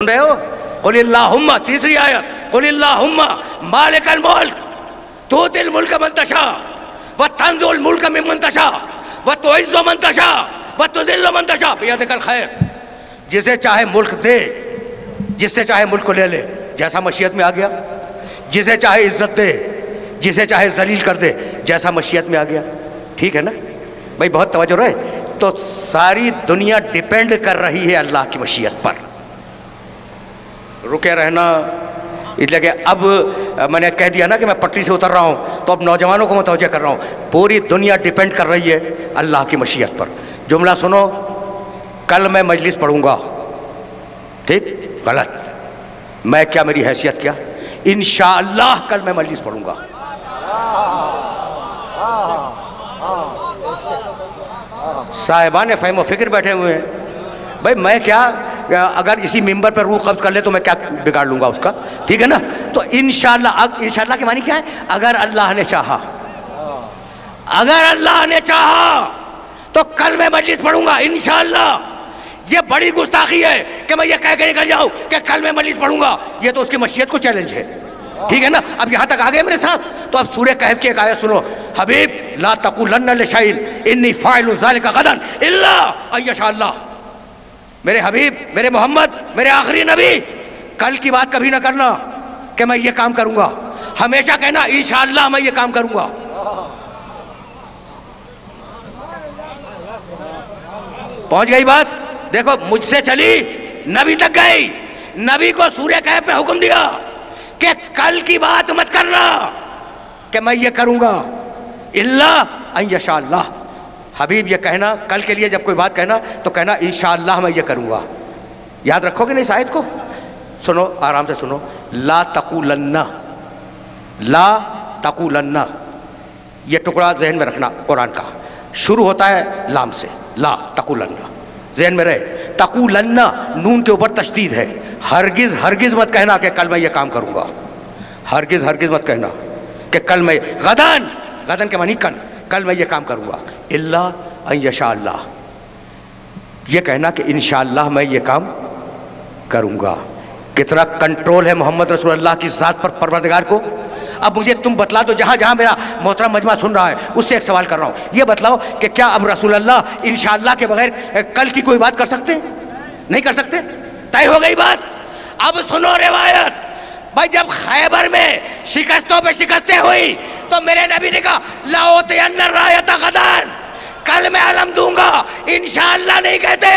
سن رہے ہو؟ قل اللہم، تیسری آیت، قل اللہم مالک الملک تؤتی الملک من تشاء وتنزع الملک ممن تشاء وتعز من تشاء وتذل من تشاء بیدک الخیر. جسے چاہے ملک دے، جس سے چاہے ملک کو لے لے جیسا مشیت میں آ گیا، جسے چاہے عزت دے، جسے چاہے ذلیل کر دے جیسا مشیت میں آ گیا. ٹھیک ہے نا بھائی؟ بہت توجہ رہے. تو ساری دنیا ڈیپینڈ کر رہی ہے اللہ کی مشیت پر. رکے رہنا، اس لیے کہ اب میں نے کہہ دیا نا کہ میں پٹری سے اتر رہا ہوں، تو اب نوجوانوں کو متوجہ کر رہا ہوں. پوری دنیا ڈیپینڈ کر رہی ہے اللہ کی مشیت پر. جملہ سنو، کل میں مجلس پڑھوں گا، ٹھیک؟ غلط. میں کیا، میری حیثیت کیا؟ انشاءاللہ کل میں مجلس پڑھوں گا. صاحبان فہم و فکر بیٹھے ہوئے ہیں. بھائی میں کیا، اگر اسی ممبر پر روح قبض کر لے تو میں کیا بگاڑ لوں گا اس کا؟ ٹھیک ہے نا؟ تو انشاءاللہ. اب انشاءاللہ کے معنی کیا ہے؟ اگر اللہ نے چاہا، اگر اللہ نے چاہا تو کل میں مجلس پڑھوں گا انشاءاللہ. یہ بڑی گستاخی ہے کہ میں یہ کہہ کے نکل جاؤں کہ کل میں مجلس پڑھوں گا. یہ تو اس کی مشیت کو چیلنج ہے. ٹھیک ہے نا؟ اب یہاں تک آگئے میرے ساتھ. تو اب سورہ کہف کی ایک آیت سنو. حبیب لا تقولن لشیء انی فاعل ذلک غدا الا ان یشاء اللہ. میرے حبیب، میرے محمد، میرے آخری نبی، کل کی بات کبھی نہ کرنا کہ میں یہ کام کروں گا. ہمیشہ کہنا انشاءاللہ میں یہ کام کروں گا. پہنچ گئی بات؟ دیکھو مجھ سے چلی نبی تک گئی. نبی کو سورہ کہف میں حکم دیا کہ کل کی بات مت کرنا کہ میں یہ کروں گا الا ان یشاء اللہ. حبیب یہ کہنا، کل کے لیے جب کوئی بات کہنا تو کہنا انشاءاللہ میں یہ کروں گا. یاد رکھو گے نہیں اس آیت کو؟ سنو آرام سے سنو. لا تقولن، لا تقولن، یہ ٹکڑا ذہن میں رکھنا. قرآن کا شروع ہوتا ہے لام سے. لا تقولن ذہن میں رہے. تقولن نون کے اوپر تشدید ہے. ہرگز ہرگز مت کہنا کہ کل میں یہ کام کروں گا. ہرگز ہرگز مت کہنا کہ کل میں، غدن، غدن کے معنی کل، کل میں یہ کام کروں گا. الا ان یشاء اللہ، یہ کہنا کہ انشاءاللہ میں یہ کام کروں گا. کتنا کنٹرول ہے محمد رسول اللہ کی ذات پر پروردگار کو. اب مجھے تم بتلا دو، جہاں جہاں میرا محترم مجمع سن رہا ہے اس سے ایک سوال کر رہا ہوں. یہ بتلاؤ کہ کیا اب رسول اللہ انشاءاللہ کے بغیر کل کی کوئی بات کر سکتے ہیں؟ نہیں کر سکتے. طے ہو گئی بات. اب سنو روایت. بھائی جب خیبر میں شکستوں پہ شکستیں ہوئی تو میرے نبی نے کہا لَأُوتِيَنَّ الرَّایَةَ غَدًا، کل میں علم دوں گا. انشاءاللہ نہیں کہتے.